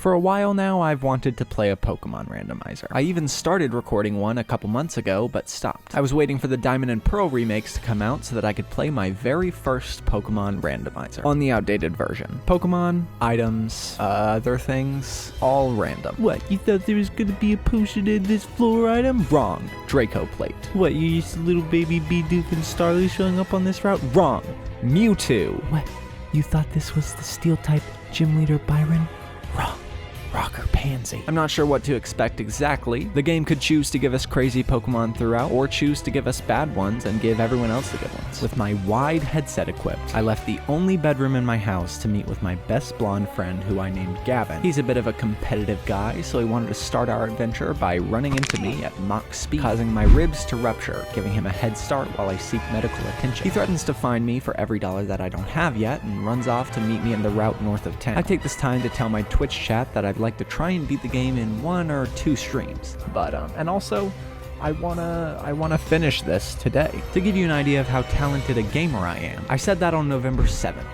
For a while now, I've wanted to play a Pokemon randomizer. I even started recording one a couple months ago, but stopped. I was waiting for the Diamond and Pearl remakes to come out so that I could play my very first Pokemon randomizer on the outdated version. Pokemon, items, other things, all random. What, you thought there was gonna be a potion in this floor item? Wrong. Draco Plate. What, you used a little baby Bidoof and Starly showing up on this route? Wrong. Mewtwo. What, you thought this was the Steel-type Gym Leader Byron? Wrong. Rocker Pansy. I'm not sure what to expect exactly. The game could choose to give us crazy Pokemon throughout, or choose to give us bad ones and give everyone else the good ones. With my wide headset equipped, I left the only bedroom in my house to meet with my best blonde friend who I named Gavin. He's a bit of a competitive guy, so he wanted to start our adventure by running into me at Mach speed, causing my ribs to rupture, giving him a head start while I seek medical attention. He threatens to find me for every dollar that I don't have yet, and runs off to meet me in the route north of town. I take this time to tell my Twitch chat that I'd like to try and beat the game in 1 or 2 streams, but and also I wanna finish this today. To give you an idea of how talented a gamer I am, I said that on November 7th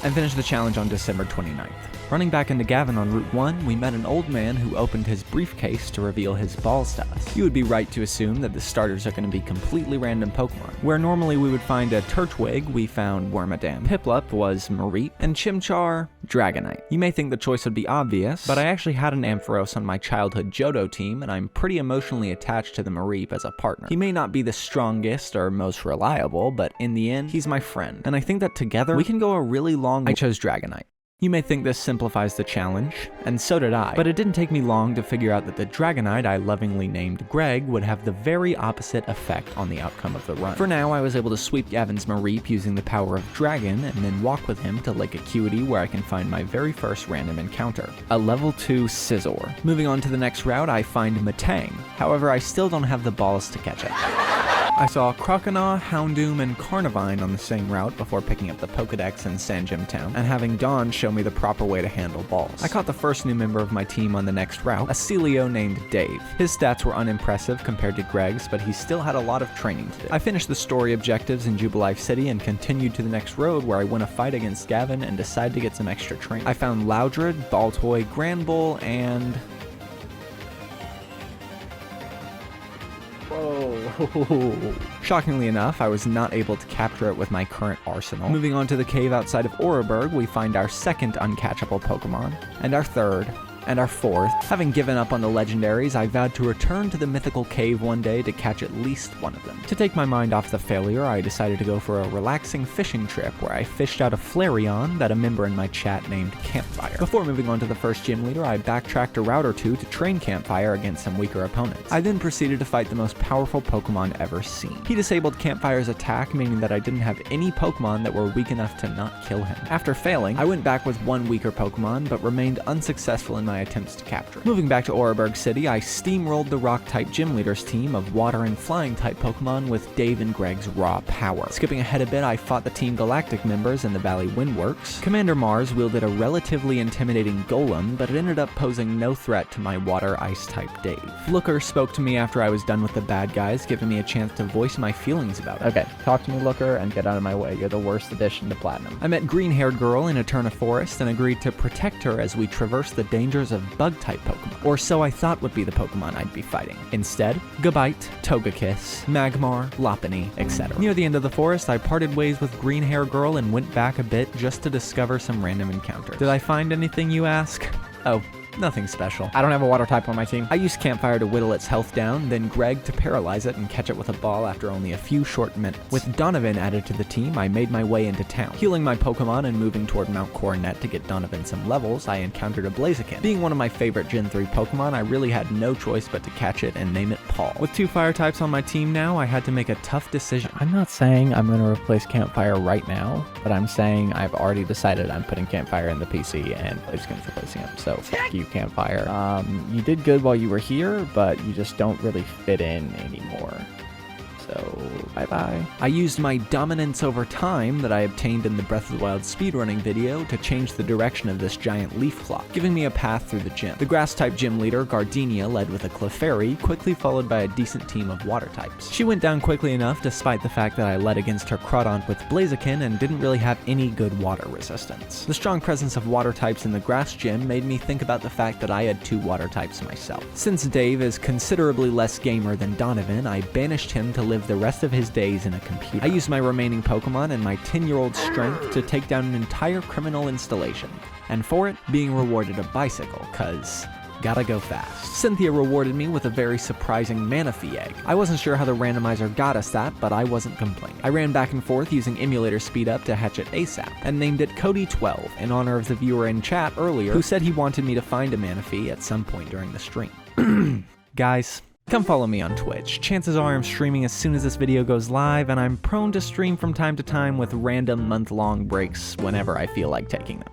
and finished the challenge on December 29th. Running back into Gavin on Route 1, we met an old man who opened his briefcase to reveal his balls to us. You would be right to assume that the starters are going to be completely random Pokemon. Where normally we would find a Turtwig, we found Wormadam. Piplup was Mareep, and Chimchar, Dragonite. You may think the choice would be obvious, but I actually had an Ampharos on my childhood Johto team, and I'm pretty emotionally attached to the Mareep as a partner. He may not be the strongest or most reliable, but in the end, he's my friend, and I think that together, we can go a really long way. I chose Dragonite. You may think this simplifies the challenge, and so did I, but it didn't take me long to figure out that the Dragonite I lovingly named Greg would have the very opposite effect on the outcome of the run. For now, I was able to sweep Gavin's Mareep using the power of Dragon, and then walk with him to Lake Acuity where I can find my very first random encounter, a level 2 Scizor. Moving on to the next route, I find Metang. However, I still don't have the balls to catch it. I saw Croconaw, Houndoom, and Carnivine on the same route before picking up the Pokedex in Sanjim Town, and having Dawn show me the proper way to handle balls. I caught the first new member of my team on the next route, a Celio named Dave. His stats were unimpressive compared to Greg's, but he still had a lot of training to do. I finished the story objectives in Jubilife City and continued to the next road where I win a fight against Gavin and decide to get some extra training. I found Loudred, Baltoy, Granbull, and... Whoa. Shockingly enough, I was not able to capture it with my current arsenal. Moving on to the cave outside of Oreburgh, we find our second uncatchable Pokemon, and our third, and our fourth. Having given up on the legendaries, I vowed to return to the mythical cave one day to catch at least one of them. To take my mind off the failure, I decided to go for a relaxing fishing trip where I fished out a Flareon that a member in my chat named Campfire. Before moving on to the first gym leader, I backtracked a route or two to train Campfire against some weaker opponents. I then proceeded to fight the most powerful Pokemon ever seen. He disabled Campfire's attack, meaning that I didn't have any Pokemon that were weak enough to not kill him. After failing, I went back with one weaker Pokemon, but remained unsuccessful in my attempts to capture. Moving back to Oreburgh City, I steamrolled the Rock-type Gym Leaders team of Water and Flying-type Pokemon with Dave and Greg's raw power. Skipping ahead a bit, I fought the Team Galactic members in the Valley Windworks. Commander Mars wielded a relatively intimidating Golem, but it ended up posing no threat to my Water-Ice-type Dave. Looker spoke to me after I was done with the bad guys, giving me a chance to voice my feelings about it. Okay, talk to me, Looker, and get out of my way. You're the worst addition to Platinum. I met Green-haired Girl in Eterna Forest and agreed to protect her as we traversed the dangers of Bug-type Pokemon, or so I thought would be the Pokemon I'd be fighting. Instead, Gabite, Togekiss, Magmar, Lopunny, etc. Near the end of the forest, I parted ways with Green Hair Girl and went back a bit just to discover some random encounters. Did I find anything, you ask? Oh, nothing special. I don't have a water type on my team. I used Campfire to whittle its health down, then Greg to paralyze it and catch it with a ball after only a few short minutes. With Donovan added to the team, I made my way into town. Healing my Pokemon and moving toward Mount Coronet to get Donovan some levels, I encountered a Blaziken. Being one of my favorite Gen 3 Pokemon, I really had no choice but to catch it and name it Paul. With 2 fire types on my team now, I had to make a tough decision. I'm not saying I'm going to replace Campfire right now, but I'm saying I've already decided I'm putting Campfire in the PC and Blaziken's replacing him, so fuck you, Campfire. You did good while you were here, but you just don't really fit in anymore. so bye-bye. I used my dominance over time that I obtained in the Breath of the Wild speedrunning video to change the direction of this giant leaf clock, giving me a path through the gym. The grass-type gym leader, Gardenia, led with a Clefairy, quickly followed by a decent team of water types. She went down quickly enough despite the fact that I led against her Crawdaunt with Blaziken and didn't really have any good water resistance. The strong presence of water types in the grass gym made me think about the fact that I had 2 water types myself. Since Dave is considerably less gamer than Donovan, I banished him to live the rest of his days in a computer. I used my remaining Pokemon and my 10-year-old strength to take down an entire criminal installation, and for it, being rewarded a bicycle, cause gotta go fast. Cynthia rewarded me with a very surprising Manaphy egg. I wasn't sure how the randomizer got us that, but I wasn't complaining. I ran back and forth using emulator speed up to hatch it ASAP, and named it Cody12 in honor of the viewer in chat earlier who said he wanted me to find a Manaphy at some point during the stream. Guys, come follow me on Twitch. Chances are I'm streaming as soon as this video goes live, and I'm prone to stream from time to time with random month-long breaks whenever I feel like taking them.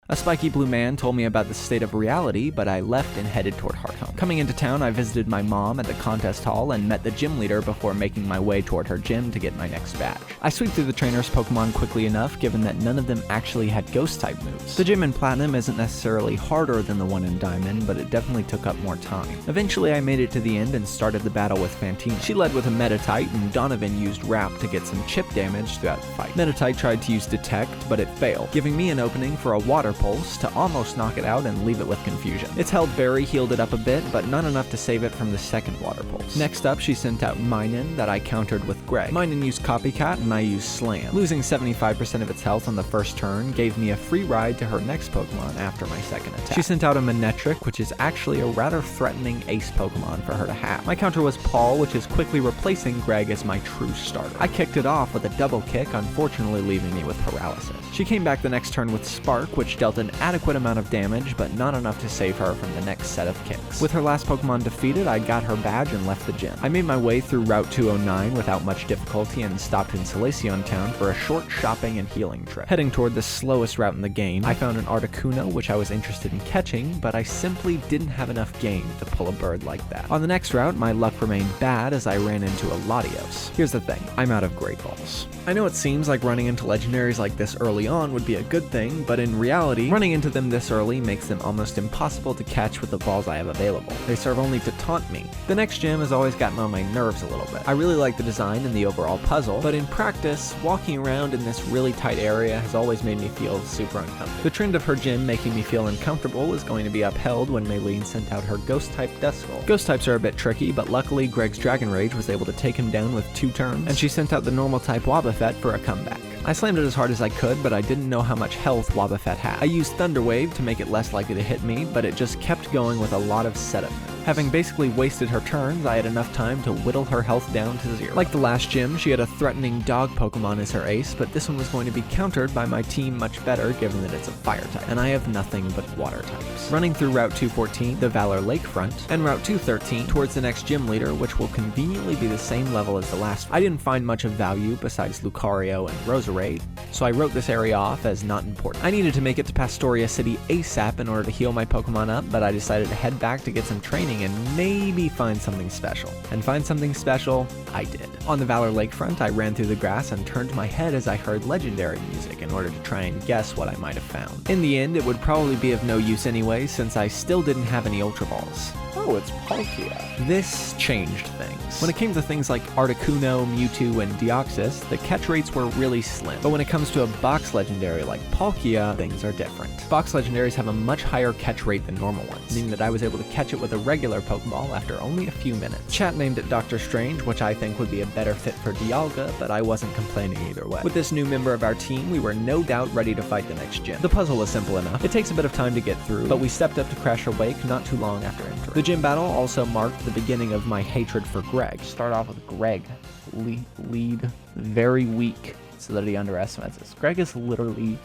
A spiky blue man told me about the state of reality, but I left and headed toward Hearthome. Coming into town, I visited my mom at the contest hall and met the gym leader before making my way toward her gym to get my next badge. I sweep through the trainer's Pokemon quickly enough, given that none of them actually had Ghost-type moves. The gym in Platinum isn't necessarily harder than the one in Diamond, but it definitely took up more time. Eventually, I made it to the end and started the battle with Fantina. She led with a Meditite, and Donovan used Wrap to get some chip damage throughout the fight. Meditite tried to use Detect, but it failed, giving me an opening for a Water Pulse to almost knock it out and leave it with confusion. Its held Berry healed it up a bit, but not enough to save it from the second Water Pulse. Next up, she sent out Minun that I countered with Greg. Minun used Copycat and I used Slam. Losing 75% of its health on the first turn gave me a free ride to her next Pokemon after my second attack. She sent out a Manectric, which is actually a rather threatening ace Pokemon for her to have. My counter was Paul, which is quickly replacing Greg as my true starter. I kicked it off with a double kick, unfortunately leaving me with paralysis. She came back the next turn with Spark, which dealt an adequate amount of damage, but not enough to save her from the next set of kicks. With her last Pokemon defeated, I got her badge and left the gym. I made my way through Route 209 without much difficulty and stopped in Solaceon Town for a short shopping and healing trip. Heading toward the slowest route in the game, I found an Articuno which I was interested in catching, but I simply didn't have enough game to pull a bird like that. On the next route, my luck remained bad as I ran into a Latios. Here's the thing, I'm out of Great Balls. I know it seems like running into legendaries like this early on would be a good thing, but in reality, running into them this early makes them almost impossible to catch with the balls I have available. They serve only to taunt me. The next gym has always gotten on my nerves a little bit. I really like the design and the overall puzzle, but in practice, walking around in this really tight area has always made me feel super uncomfortable. The trend of her gym making me feel uncomfortable is going to be upheld when Maylene sent out her Ghost-type Duskull. Ghost types are a bit tricky, but luckily Greg's Dragon Rage was able to take him down with 2 turns, and she sent out the Normal-type Wobbuffet for a comeback. I slammed it as hard as I could, but I didn't know how much health Wobbuffet had. I used Thunder Wave to make it less likely to hit me, but it just kept going with a lot of setup moves. Having basically wasted her turns, I had enough time to whittle her health down to 0. Like the last gym, she had a threatening dog Pokemon as her ace, but this one was going to be countered by my team much better given that it's a fire type, and I have nothing but water types. Running through Route 214, the Valor Lakefront, and Route 213 towards the next gym leader, which will conveniently be the same level as the last one. I didn't find much of value besides Lucario and Roserade, so I wrote this area off as not important. I needed to make it to Pastoria City ASAP in order to heal my Pokemon up, but I decided to head back to get some training and maybe find something special. And find something special, I did. On the Valor Lakefront, I ran through the grass and turned my head as I heard legendary music in order to try and guess what I might have found. In the end, it would probably be of no use anyway, since I still didn't have any Ultra Balls. Oh, it's Palkia. This changed things. When it came to things like Articuno, Mewtwo, and Deoxys, the catch rates were really slim. But when it comes to a box legendary like Palkia, things are different. Box legendaries have a much higher catch rate than normal ones, meaning that I was able to catch it with a regular Pokeball after only a few minutes. Chat named it Dr. Strange, which I think would be a better fit for Dialga, but I wasn't complaining either way. With this new member of our team, we were no doubt ready to fight the next gym. The puzzle was simple enough. It takes a bit of time to get through, but we stepped up to crash her wake not too long after entering. The gym battle also marked the beginning of my hatred for Greg. Start off with Greg. Lead very weak so that he underestimates us. Greg is literally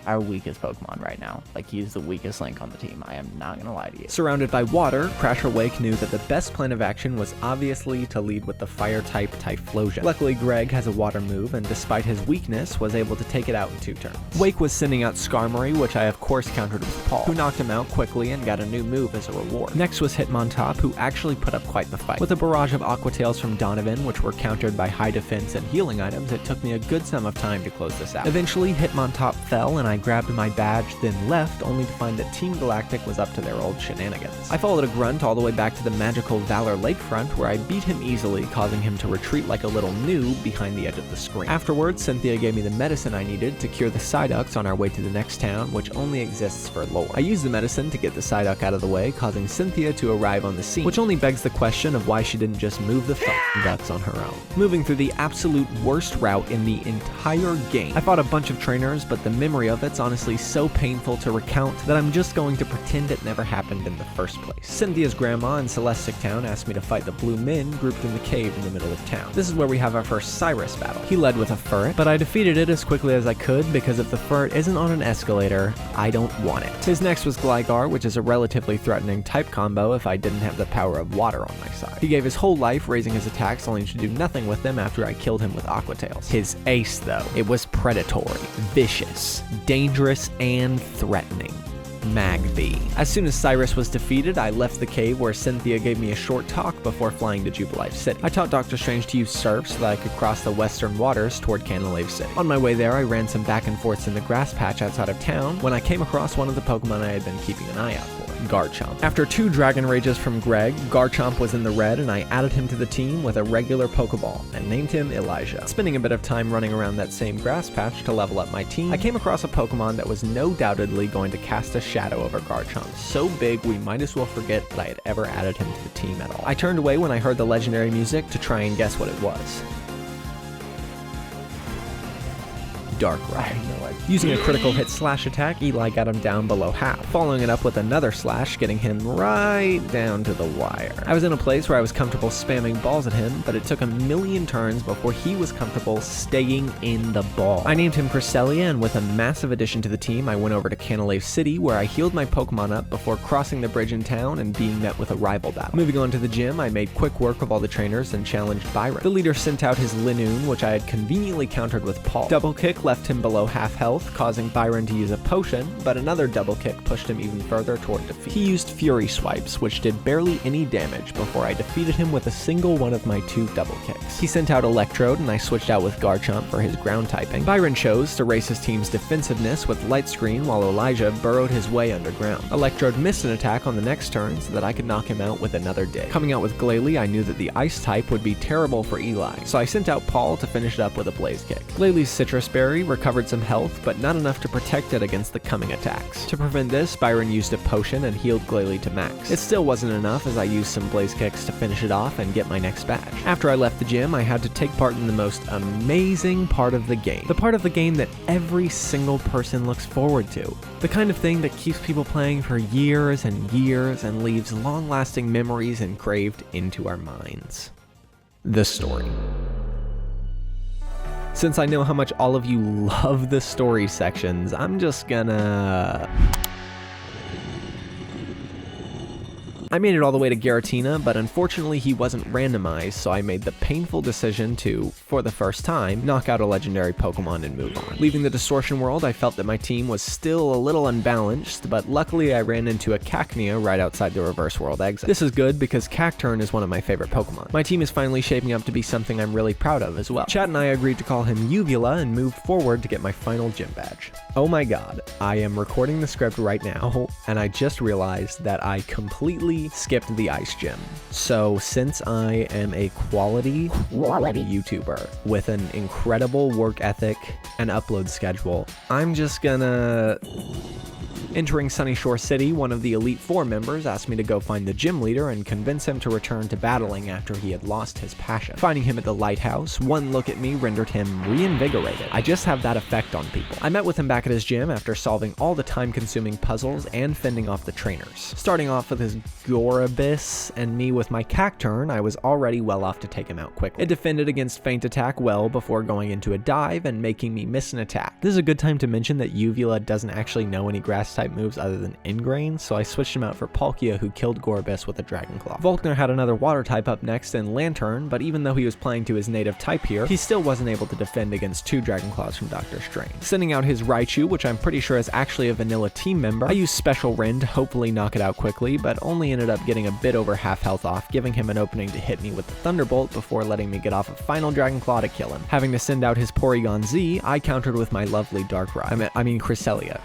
our weakest Pokemon right now. Like, he's the weakest link on the team. I am not gonna lie to you. Surrounded by water, Crasher Wake knew that the best plan of action was obviously to lead with the fire-type Typhlosion. Luckily, Greg has a water move, and despite his weakness, was able to take it out in 2 turns. Wake was sending out Skarmory, which I of course countered with Paul, who knocked him out quickly and got a new move as a reward. Next was Hitmontop, who actually put up quite the fight. With a barrage of Aqua Tails from Donovan, which were countered by high defense and healing items, it took me a good sum of time to close this out. Eventually, Hitmontop fell, and I grabbed my badge, then left, only to find that Team Galactic was up to their old shenanigans. I followed a Grunt all the way back to the magical Valor Lakefront, where I beat him easily, causing him to retreat like a little noob behind the edge of the screen. Afterwards, Cynthia gave me the medicine I needed to cure the Psyducks on our way to the next town, which only exists for lore. I used the medicine to get the Psyduck out of the way, causing Cynthia to arrive on the scene, which only begs the question of why she didn't just move the fucking ducks on her own. Moving through the absolute worst route in the entire game. I fought a bunch of trainers, but the memory of it's honestly so painful to recount that I'm just going to pretend it never happened in the first place. Cynthia's grandma in Celestic Town asked me to fight the blue men grouped in the cave in the middle of town. This is where we have our first Cyrus battle. He led with a Furret, but I defeated it as quickly as I could because if the Furret isn't on an escalator, I don't want it. His next was Gligar, which is a relatively threatening type combo if I didn't have the power of water on my side. He gave his whole life raising his attacks only to do nothing with them after I killed him with Aqua Tails. His ace though, it was predatory, vicious, dangerous, and threatening. Magby. As soon as Cyrus was defeated, I left the cave where Cynthia gave me a short talk before flying to Jubilife City. I taught Dr. Strange to use Surf so that I could cross the western waters toward Canalave City. On my way there, I ran some back and forths in the grass patch outside of town when I came across one of the Pokemon I had been keeping an eye out for. Garchomp. After 2 Dragon Rages from Greg, Garchomp was in the red and I added him to the team with a regular Pokeball and named him Elijah. Spending a bit of time running around that same grass patch to level up my team, I came across a Pokemon that was no doubtedly going to cast a shadow over Garchomp. So big we might as well forget that I had ever added him to the team at all. I turned away when I heard the legendary music to try and guess what it was. Darkrai. Using a critical hit slash attack, Eli got him down below half, following it up with another slash, getting him right down to the wire. I was in a place where I was comfortable spamming balls at him, but it took a million turns before he was comfortable staying in the ball. I named him Cresselia, and with a massive addition to the team, I went over to Canalave City, where I healed my Pokemon up before crossing the bridge in town and being met with a rival battle. Moving on to the gym, I made quick work of all the trainers and challenged Byron. The leader sent out his Linoon, which I had conveniently countered with Paul. Double Kick left him below half health, causing Byron to use a potion, but another double kick pushed him even further toward defeat. He used Fury Swipes, which did barely any damage before I defeated him with a single one of my 2 double kicks. He sent out Electrode, and I switched out with Garchomp for his ground typing. Byron chose to raise his team's defensiveness with Light Screen while Elijah burrowed his way underground. Electrode missed an attack on the next turn so that I could knock him out with another dig. Coming out with Glalie, I knew that the Ice type would be terrible for Eli, so I sent out Paul to finish it up with a Blaze Kick. Glalie's Citrus Berry recovered some health, but not enough to protect it against the coming attacks. To prevent this, Byron used a potion and healed Glalie to max. It still wasn't enough as I used some Blaze Kicks to finish it off and get my next badge. After I left the gym, I had to take part in the most amazing part of the game. The part of the game that every single person looks forward to. The kind of thing that keeps people playing for years and years and leaves long-lasting memories engraved into our minds. The story. Since I know how much all of you love the story sections, I'm just gonna... I made it all the way to Giratina, but unfortunately he wasn't randomized, so I made the painful decision to, for the first time, knock out a legendary Pokemon and move on. Leaving the Distortion world, I felt that my team was still a little unbalanced, but luckily I ran into a Cacnea right outside the Reverse World exit. This is good because Cacturn is one of my favorite Pokemon. My team is finally shaping up to be something I'm really proud of as well. Chat and I agreed to call him Uvula and moved forward to get my final gym badge. Oh my god, I am recording the script right now, and I just realized that I completely skipped the Ice Gym. So since I am a quality YouTuber with an incredible work ethic and upload schedule, I'm just gonna Entering Sunny Shore City, one of the Elite Four members asked me to go find the gym leader and convince him to return to battling after he had lost his passion. Finding him at the lighthouse, one look at me rendered him reinvigorated. I just have that effect on people. I met with him back at his gym after solving all the time-consuming puzzles and fending off the trainers. Starting off with his Goribus and me with my Cacturn, I was already well off to take him out quickly. It defended against feint attack well before going into a dive and making me miss an attack. This is a good time to mention that Uvula doesn't actually know any grass-type moves other than Ingrain, so I switched him out for Palkia, who killed Goribus with a Dragon Claw. Volkner had another water-type up next in Lantern, but even though he was playing to his native type here, he still wasn't able to defend against 2 Dragon Claws from Dr. Strange. Sending out his Raichu, which I'm pretty sure is actually a vanilla team member, I used Special Rend to hopefully knock it out quickly, but only ended up getting a bit over half health off, giving him an opening to hit me with the Thunderbolt before letting me get off a final Dragon Claw to kill him. Having to send out his Porygon Z, I countered with my lovely Darkrai. I mean Cresselia.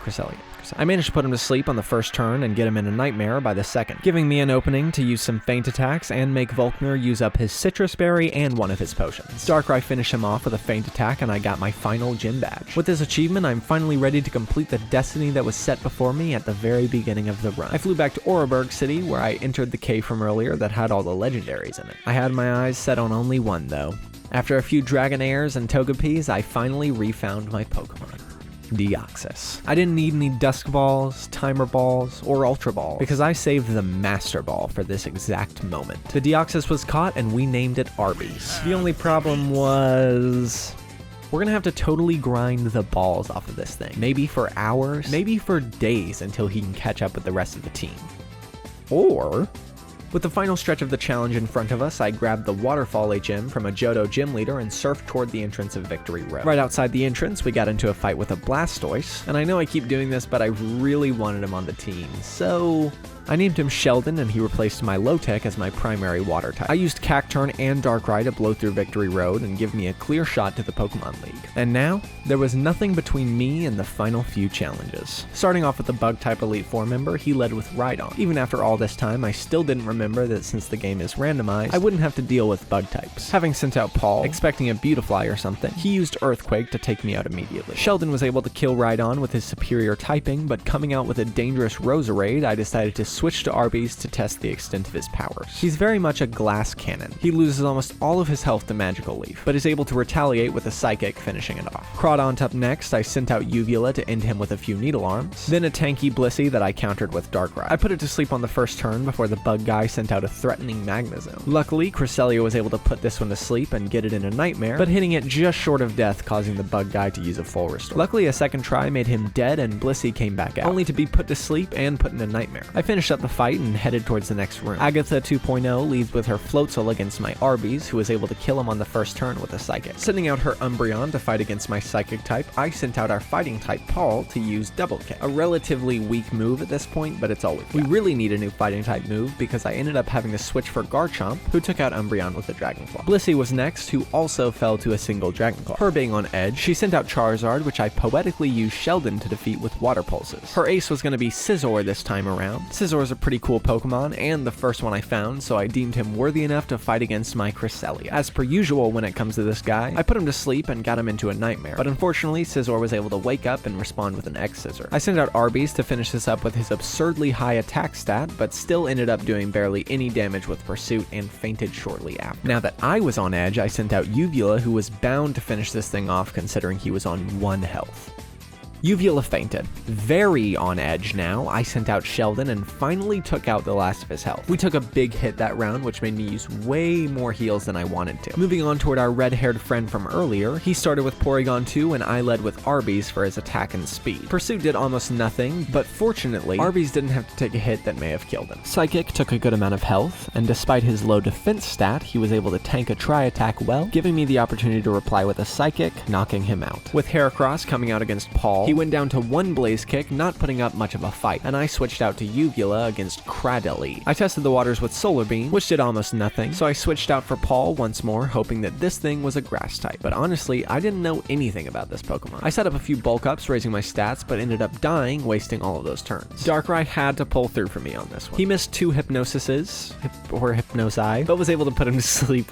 I managed to put him to sleep on the first turn and get him in a Nightmare by the second, giving me an opening to use some feint attacks and make Volkner use up his Citrus Berry and one of his potions. Darkrai finished him off with a feint attack and I got my final gym badge. With this achievement, I'm finally ready to complete the destiny that was set before me at the very beginning of the run. I flew back to Oreburgh City, where I entered the cave from earlier that had all the legendaries in it. I had my eyes set on only one though. After a few Dragonairs and Togepis, I finally refound my Pokemon. Deoxys. I didn't need any Dusk Balls, Timer Balls, or Ultra Balls, because I saved the Master Ball for this exact moment. The Deoxys was caught and we named it Arby's. The only problem was... we're gonna have to totally grind the balls off of this thing. Maybe for hours, maybe for days until he can catch up with the rest of the team. Or... with the final stretch of the challenge in front of us, I grabbed the Waterfall HM from a Johto gym leader and surfed toward the entrance of Victory Road. Right outside the entrance, we got into a fight with a Blastoise, and I know I keep doing this, but I really wanted him on the team, so... I named him Sheldon and he replaced my Low-Tech as my primary water type. I used Cacturn and Darkrai to blow through Victory Road and give me a clear shot to the Pokemon League. And now, there was nothing between me and the final few challenges. Starting off with the Bug-type Elite Four member, he led with Rhydon. Even after all this time, I still didn't remember that since the game is randomized, I wouldn't have to deal with Bug types. Having sent out Paul, expecting a Beautifly or something, he used Earthquake to take me out immediately. Sheldon was able to kill Rhydon with his superior typing, but coming out with a dangerous Roserade, I decided to switch to Arby's to test the extent of his powers. He's very much a glass cannon. He loses almost all of his health to Magical Leaf, but is able to retaliate with a Psychic, finishing it off. Crawdaunt up next, I sent out Uvula to end him with a few Needle Arms, then a tanky Blissey that I countered with Darkrai. I put it to sleep on the first turn before the bug guy sent out a threatening Magnezone. Luckily, Cresselia was able to put this one to sleep and get it in a Nightmare, but hitting it just short of death, causing the bug guy to use a full restore. Luckily, a second try made him dead and Blissey came back out, only to be put to sleep and put in a Nightmare. I finished up the fight and headed towards the next room. Agatha 2.0 leads with her Floatzel against my Arby's, who was able to kill him on the first turn with a Psychic. Sending out her Umbreon to fight against my Psychic type, I sent out our Fighting type Paul to use Double Kick. A relatively weak move at this point, but it's all we've got. We really need a new Fighting type move because I ended up having to switch for Garchomp, who took out Umbreon with a Dragon Claw. Blissey was next, who also fell to a single Dragon Claw. Her being on edge, she sent out Charizard, which I poetically used Sheldon to defeat with Water Pulses. Her ace was going to be Scizor this time around. Scizor is a pretty cool Pokemon, and the first one I found, so I deemed him worthy enough to fight against my Cresselia. As per usual when it comes to this guy, I put him to sleep and got him into a Nightmare, but unfortunately Scizor was able to wake up and respond with an X-Scissor. I sent out Arby's to finish this up with his absurdly high attack stat, but still ended up doing barely any damage with Pursuit and fainted shortly after. Now that I was on edge, I sent out Uvula, who was bound to finish this thing off considering he was on 1 health. Uvula fainted. Very on edge now, I sent out Sheldon and finally took out the last of his health. We took a big hit that round, which made me use way more heals than I wanted to. Moving on toward our red-haired friend from earlier, he started with Porygon 2 and I led with Arby's for his attack and speed. Pursuit did almost nothing, but fortunately, Arby's didn't have to take a hit that may have killed him. Psychic took a good amount of health, and despite his low defense stat, he was able to tank a tri-attack well, giving me the opportunity to reply with a Psychic, knocking him out. With Heracross coming out against Paul, he went down to 1 Blaze Kick, not putting up much of a fight, and I switched out to Uvula against Cradily. I tested the waters with Solar Beam, which did almost nothing, so I switched out for Paul once more, hoping that this thing was a grass type. But honestly, I didn't know anything about this Pokemon. I set up a few bulk ups, raising my stats, but ended up dying, wasting all of those turns. Darkrai had to pull through for me on this one. He missed 2 Hypnosises, or Hypnosi, but was able to put him to sleep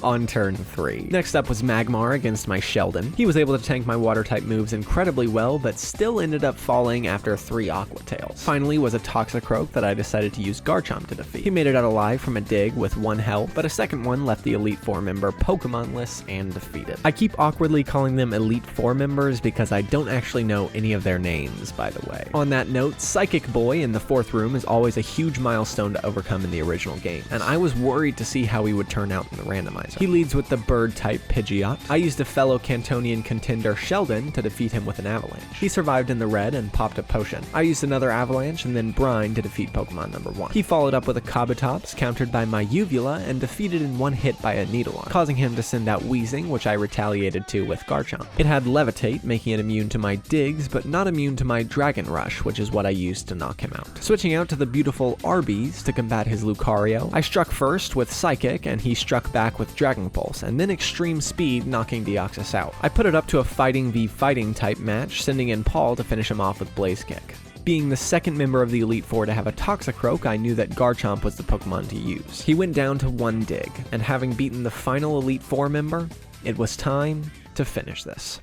on turn 3. Next up was Magmar against my Sheldon. He was able to tank my water type moves incredibly incredibly well, but still ended up falling after 3 Aqua Tails. Finally was a Toxicroak that I decided to use Garchomp to defeat. He made it out alive from a dig with 1 health, but a second one left the Elite Four member Pokemonnless and defeated. I keep awkwardly calling them Elite Four members because I don't actually know any of their names, by the way. On that note, Psychic Boy in the 4th room is always a huge milestone to overcome in the original game, and I was worried to see how he would turn out in the randomizer. He leads with the bird-type Pidgeot. I used a fellow Cantonian contender Sheldon to defeat him with an Avalanche. He survived in the red and popped a potion. I used another Avalanche and then Brine to defeat Pokemon number 1. He followed up with a Kabutops, countered by my Uvula, and defeated in 1 hit by a Nidolarm, causing him to send out Weezing, which I retaliated to with Garchomp. It had Levitate, making it immune to my digs, but not immune to my Dragon Rush, which is what I used to knock him out. Switching out to the beautiful Arby's to combat his Lucario, I struck first with Psychic, and he struck back with Dragon Pulse, and then Extreme Speed, knocking Deoxys out. I put it up to a Fighting v Fighting type match, sending in Paul to finish him off with Blaze Kick. Being the second member of the Elite Four to have a Toxicroak, I knew that Garchomp was the Pokemon to use. He went down to 1 dig, and having beaten the final Elite Four member, it was time to finish this.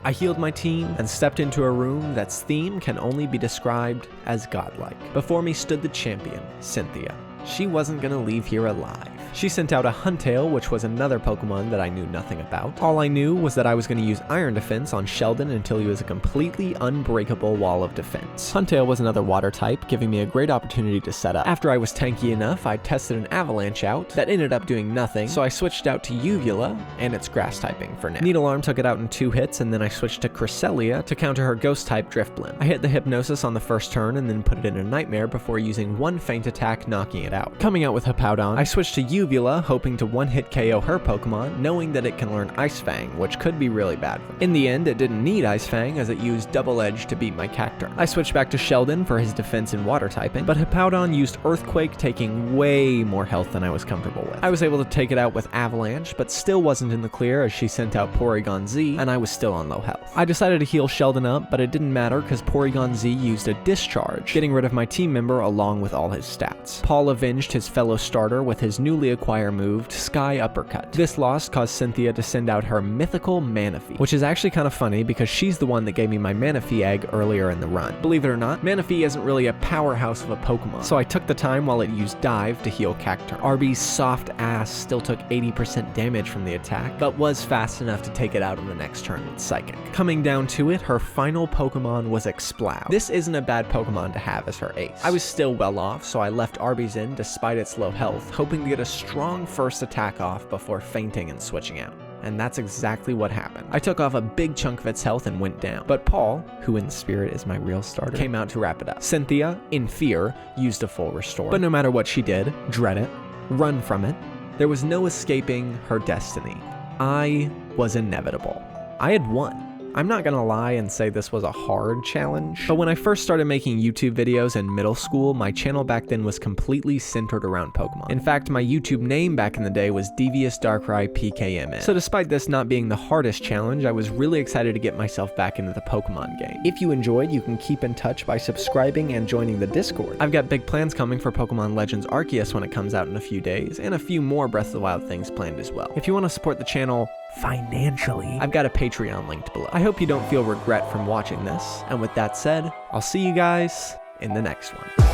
I healed my team and stepped into a room that's theme can only be described as godlike. Before me stood the champion, Cynthia. She wasn't gonna leave here alive. She sent out a Huntail, which was another Pokemon that I knew nothing about. All I knew was that I was going to use Iron Defense on Sheldon until he was a completely unbreakable wall of defense. Huntail was another water type, giving me a great opportunity to set up. After I was tanky enough, I tested an Avalanche out that ended up doing nothing, so I switched out to Uvula, and it's grass typing for now. Nidolarm took it out in 2 hits, and then I switched to Cresselia to counter her ghost type Drifblim. I hit the Hypnosis on the first turn and then put it in a Nightmare before using 1 feint attack, knocking it out. Coming out with Hippowdon, I switched to Uvula, hoping to 1-hit KO her Pokemon, knowing that it can learn Ice Fang, which could be really bad for me. In the end, it didn't need Ice Fang as it used Double Edge to beat my Cacturne. I switched back to Sheldon for his defense in water typing, but Hippowdon used Earthquake, taking way more health than I was comfortable with. I was able to take it out with Avalanche, but still wasn't in the clear as she sent out Porygon Z, and I was still on low health. I decided to heal Sheldon up, but it didn't matter because Porygon Z used a Discharge, getting rid of my team member along with all his stats. Paul avenged his fellow starter with his newly acquired move, Sky Uppercut. This loss caused Cynthia to send out her mythical Manaphy, which is actually kind of funny because she's the one that gave me my Manaphy egg earlier in the run. Believe it or not, Manaphy isn't really a powerhouse of a Pokemon, so I took the time while it used Dive to heal Cacturne. Arby's soft ass still took 80% damage from the attack, but was fast enough to take it out on the next turn with Psychic. Coming down to it, her final Pokemon was Exploud. This isn't a bad Pokemon to have as her ace. I was still well off, so I left Arby's in despite its low health, hoping to get a strong first attack off before fainting and switching out. And that's exactly what happened. I took off a big chunk of its health and went down. But Paul, who in spirit is my real starter, came out to wrap it up. Cynthia, in fear, used a full restore. But no matter what she did, dread it, run from it, there was no escaping her destiny. I was inevitable. I had won. I'm not gonna lie and say this was a hard challenge, but when I first started making YouTube videos in middle school, my channel back then was completely centered around Pokemon. In fact, my YouTube name back in the day was Devious Darkrai PKMN. So despite this not being the hardest challenge, I was really excited to get myself back into the Pokemon game. If you enjoyed, you can keep in touch by subscribing and joining the Discord. I've got big plans coming for Pokemon Legends Arceus when it comes out in a few days, and a few more Breath of the Wild things planned as well. If you want to support the channel financially, I've got a Patreon linked below. I hope you don't feel regret from watching this, and with that said, I'll see you guys in the next one.